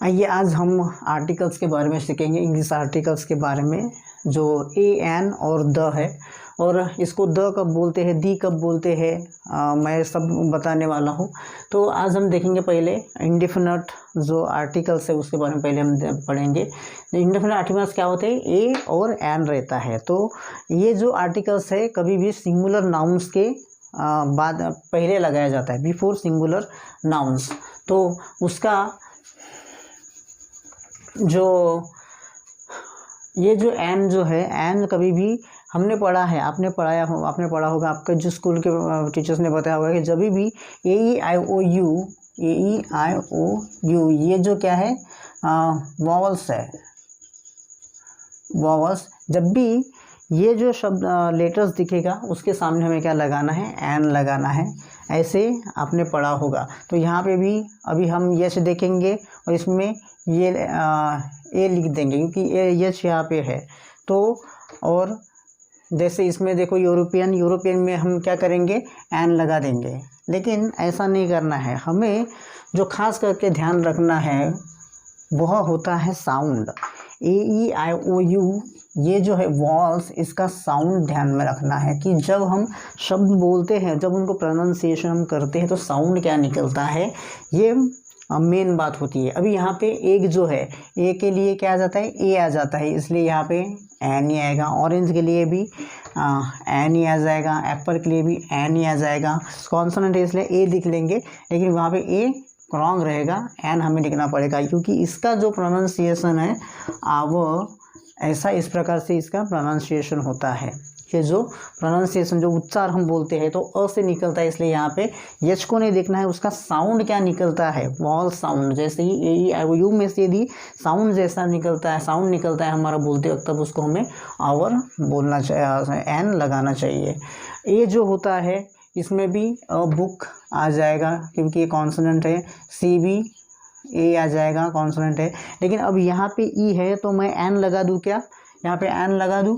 आइए आज हम आर्टिकल्स के बारे में सीखेंगे, इंग्लिश आर्टिकल्स के बारे में, जो ए एन और द है। और इसको द कब बोलते हैं, दी कब बोलते हैं, मैं सब बताने वाला हूँ। तो आज हम देखेंगे पहले इंडेफिनिट जो आर्टिकल्स है उसके बारे में पहले हम पढ़ेंगे। इंडेफिनिट आर्टिकल्स क्या होते हैं, ए और एन रहता है। तो ये जो आर्टिकल्स है कभी भी सिंगुलर नाउन्स के बाद पहले लगाया जाता है, बिफोर सिंगुलर नाउन्स। तो उसका जो ये जो एन जो है, एन कभी भी हमने पढ़ा है, आपने पढ़ा होगा, आपके जो स्कूल के टीचर्स ने बताया होगा कि जब भी ए ई आई ओ यू ये जो क्या है वॉवल्स है, वॉवल्स। जब भी ये जो शब्द लेटर्स दिखेगा उसके सामने हमें क्या लगाना है, एन लगाना है। ऐसे आपने पढ़ा होगा। तो यहाँ पे भी अभी हम यश देखेंगे और इसमें ये ए लिख देंगे क्योंकि ए यश यहाँ पे है। तो और जैसे इसमें देखो यूरोपियन में हम क्या करेंगे, एन लगा देंगे। लेकिन ऐसा नहीं करना है, हमें जो खास करके ध्यान रखना है वह होता है sound. A E I O you ये जो है वॉल्स, इसका साउंड ध्यान में रखना है कि जब हम शब्द बोलते हैं, जब उनको प्रोनाउंसिएशन हम करते हैं तो साउंड क्या निकलता है, ये मेन बात होती है। अभी यहाँ पे एक जो है, ए के लिए क्या आ जाता है, ए आ जाता है, इसलिए यहाँ पे एन ही आएगा। ऑरेंज के लिए भी एन ही आ जाएगा, एप्पल के लिए भी एन ही आ जाएगा। कॉन्सोनेंट है इसलिए ए लिख लेंगे, लेकिन वहाँ पे ए रॉन्ग रहेगा, एन हमें लिखना पड़ेगा क्योंकि इसका जो प्रोनाउंसिएशन है वो ऐसा इस प्रकार से इसका प्रोनाउंसिएशन होता है। ये जो प्रोनाउंसिएशन जो उच्चार हम बोलते हैं तो अ से निकलता है, इसलिए यहाँ पे यच को नहीं देखना है, उसका साउंड क्या निकलता है, वॉल साउंड। जैसे ही ए ई आई ओ यू में से यदि साउंड जैसा निकलता है, साउंड निकलता है हमारा बोलते वक्त, तब उसको हमें आवर बोलना चाहिए, एन लगाना चाहिए। ये जो होता है इसमें भी बुक आ जाएगा क्योंकि ये कॉन्सोनेंट है, सी भी ए आ जाएगा, कॉन्सोनेंट है। लेकिन अब यहाँ पे ई है तो मैं एन लगा दूँ क्या, यहाँ पे एन लगा दूँ,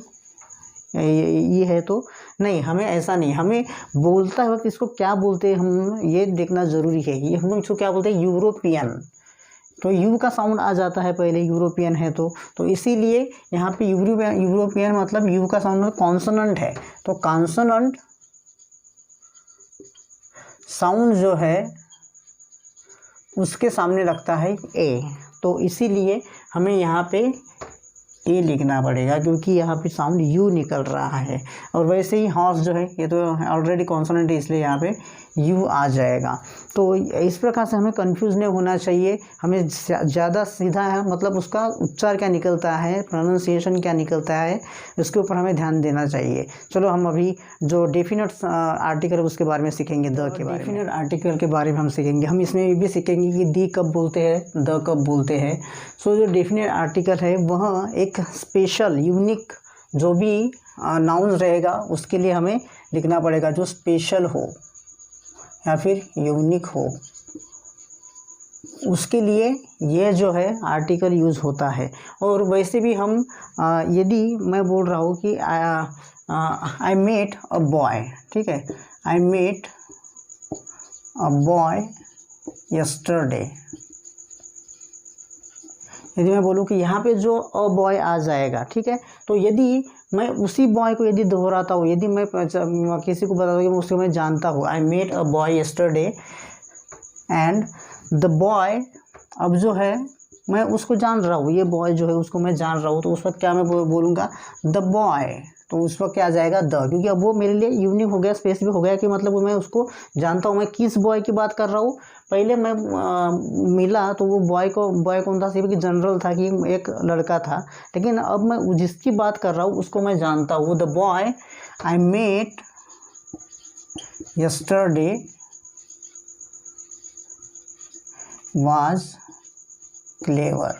ये है तो नहीं, हमें ऐसा नहीं, हमें बोलता वक्त इसको क्या बोलते हैं हम ये देखना ज़रूरी है। ये हम इसको क्या बोलते हैं, यूरोपियन। तो यू का साउंड आ जाता है पहले, यूरोपियन है तो इसीलिए यहाँ पे यूरोपियन मतलब यू का साउंड कॉन्सोनेंट है। तो कॉन्सोनेंट साउंड जो है उसके सामने लगता है ए, तो इसीलिए हमें यहाँ पे ए लिखना पड़ेगा क्योंकि यहाँ पे साउंड यू निकल रहा है। और वैसे ही हॉर्स जो है ये तो ऑलरेडी कॉन्सोनेंट है, इसलिए यहाँ पे यू आ जाएगा। तो इस प्रकार से हमें कंफ्यूज नहीं होना चाहिए, हमें ज़्यादा सीधा है मतलब उसका उच्चार क्या निकलता है, प्रोनाउंसिएशन क्या निकलता है, उसके ऊपर हमें ध्यान देना चाहिए। चलो हम अभी जो डेफिनेट आर्टिकल है उसके बारे में सीखेंगे, द के बारे में। डेफिनेट आर्टिकल के बारे में हम सीखेंगे। हम इसमें भी सीखेंगे कि दी कब बोलते हैं, द कब बोलते हैं। सो जो डेफिनेट आर्टिकल है वह एक स्पेशल यूनिक जो भी नाउन रहेगा उसके लिए हमें लिखना पड़ेगा, जो स्पेशल हो या फिर यूनिक हो, उसके लिए ये जो है आर्टिकल यूज़ होता है। और वैसे भी हम यदि मैं बोल रहा हूँ कि आई मेट अ बॉय, ठीक है, I met a boy yesterday. यदि मैं बोलूँ कि यहाँ पे जो अ बॉय आ जाएगा, ठीक है, तो यदि मैं उसी बॉय को यदि दोहराता हूँ, यदि मैं किसी को बताता हूँ कि उसको मैं जानता हूँ, I met a boy yesterday and the boy, अब जो है मैं उसको जान रहा हूँ, ये बॉय जो है उसको मैं जान रहा हूँ, तो उस वक्त क्या मैं बोलूँगा, द बॉय। तो उस वक्त क्या आ जाएगा, द, क्योंकि अब वो मेरे लिए यूनिक हो गया, स्पेसिफिक हो गया कि मतलब मैं उसको जानता हूँ। मैं किस बॉय की बात कर रहा हूँ, पहले मैं मिला तो वो बॉय कौन था, सिर्फ कि जनरल था कि एक लड़का था, लेकिन अब मैं जिसकी बात कर रहा हूँ उसको मैं जानता हूँ। The boy I met yesterday was clever.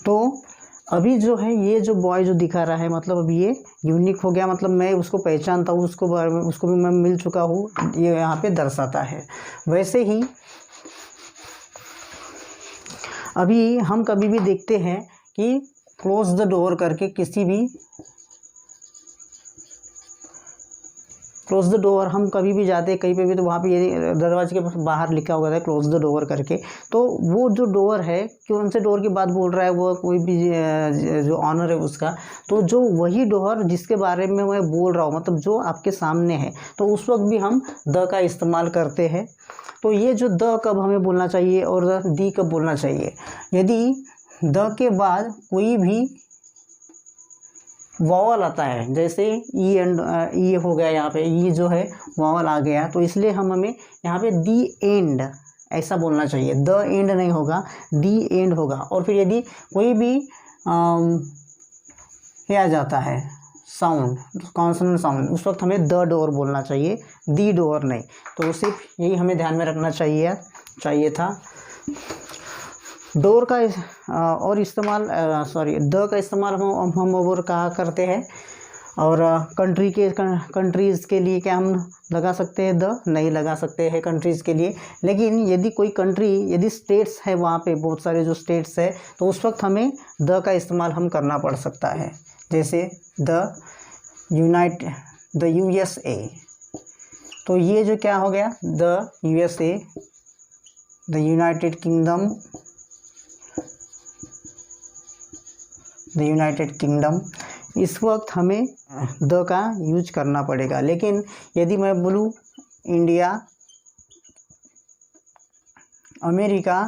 तो अभी जो है ये जो बॉय जो दिखा रहा है मतलब अभी ये यूनिक हो गया, मतलब मैं उसको पहचानता हूँ, उसको बारे में उसको भी मैं मिल चुका हूँ, ये यहाँ पे दर्शाता है। वैसे ही अभी हम कभी भी देखते हैं कि क्लोज द डोर करके किसी भी क्लोज द डोर, हम कभी भी जाते हैं कहीं पे भी तो वहाँ पे ये दरवाजे के बाहर लिखा होगा था क्लोज द डोर करके। तो वो जो डोर है, कौन से डोर की बात बोल रहा है वो, कोई भी जो ऑनर है उसका, तो जो वही डोर जिसके बारे में मैं बोल रहा हूँ, मतलब जो आपके सामने है, तो उस वक्त भी हम द का इस्तेमाल करते हैं। तो ये जो द कब हमें बोलना चाहिए और दी कब बोलना चाहिए, यदि द के बाद कोई भी वॉवल आता है, जैसे ई एंड ई हो गया, यहाँ पे ई जो है वॉवल आ गया, तो इसलिए हमें यहाँ पे दी एंड ऐसा बोलना चाहिए, द एंड नहीं होगा, दी एंड होगा। और फिर यदि कोई भी ये आ जाता है साउंड, कॉन्सोनेंट साउंड, उस वक्त हमें द डोर बोलना चाहिए, दी डोर नहीं। तो सिर्फ यही हमें ध्यान में रखना चाहिए था। डोर का और इस्तेमाल द का इस्तेमाल हम और कहा करते हैं। और कंट्रीज़ के लिए क्या हम लगा सकते हैं द, नहीं लगा सकते हैं कंट्रीज़ के लिए। लेकिन यदि कोई कंट्री, यदि स्टेट्स है, वहाँ पे बहुत सारे जो स्टेट्स है, तो उस वक्त हमें द का इस्तेमाल हम करना पड़ सकता है। जैसे द USA, तो ये जो क्या हो गया, the USA, the United kingdom, इस वक्त हमें द का यूज करना पड़ेगा। लेकिन यदि मैं बोलूँ इंडिया, अमेरिका,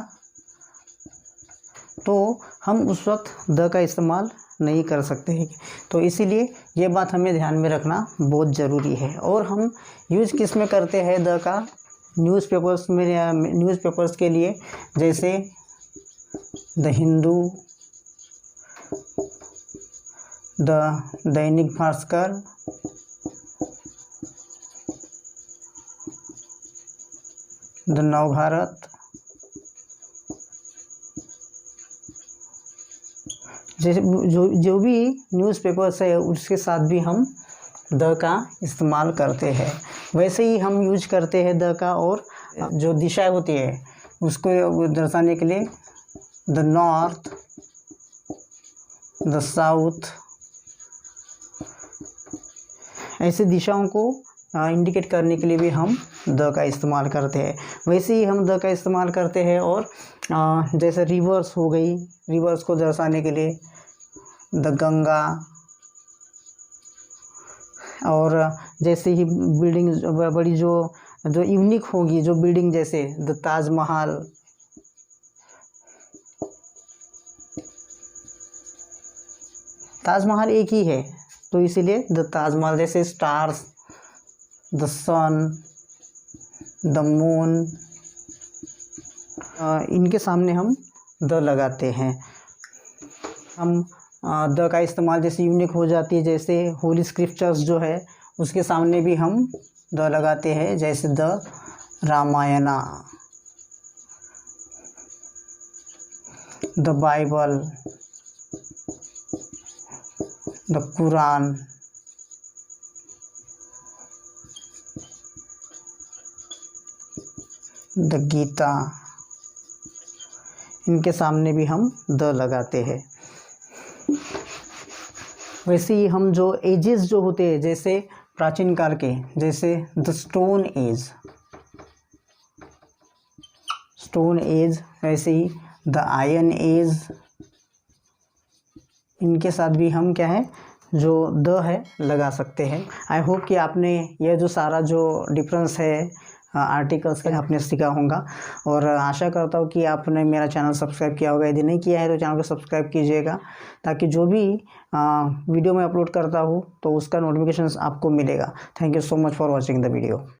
तो हम उस वक्त द का इस्तेमाल नहीं कर सकते हैं। तो इसीलिए ये बात हमें ध्यान में रखना बहुत ज़रूरी है। और हम यूज किस में करते हैं द का, न्यूज़पेपर्स में, न्यूज़पेपर्स के लिए, जैसे the Hindu, the Dainik Bhaskar, the Navbharat, जैसे जो भी न्यूज़पेपर्स है उसके साथ भी हम द का इस्तेमाल करते हैं। वैसे ही हम यूज करते हैं द का, और जो दिशाएं होती है उसको दर्शाने के लिए द नॉर्थ, द साउथ, ऐसे दिशाओं को इंडिकेट करने के लिए भी हम द का इस्तेमाल करते हैं। वैसे ही हम द का इस्तेमाल करते हैं। और जैसे रिवर्स हो गई, रिवर्स को दर्शाने के लिए द गंगा, और जैसे ही बिल्डिंग बड़ी जो यूनिक होगी, जो बिल्डिंग, जैसे द ताजमहल, ताजमहल एक ही है तो इसीलिए द ताजमहल। जैसे stars, the sun, the moon, इनके सामने हम द लगाते हैं। हम द का इस्तेमाल जैसे यूनिक हो जाती है, जैसे होली स्क्रिप्चर्स जो है उसके सामने भी हम द लगाते हैं, जैसे the Ramayana, the Bible, the Quran, the Gita, इनके सामने भी हम द लगाते हैं। वैसे ही हम जो एजेस जो होते हैं, जैसे प्राचीन काल के, जैसे द स्टोन एज, वैसे ही द आयरन एज, इनके साथ भी हम क्या है, जो द है लगा सकते हैं। आई होप कि आपने यह जो सारा जो डिफरेंस है आर्टिकल्स का आपने सीखा होगा, और आशा करता हूँ कि आपने मेरा चैनल सब्सक्राइब किया होगा। यदि नहीं किया है तो चैनल को सब्सक्राइब कीजिएगा, ताकि जो भी वीडियो मैं अपलोड करता हूँ तो उसका नोटिफिकेशन आपको मिलेगा। Thank you so much for watching the video.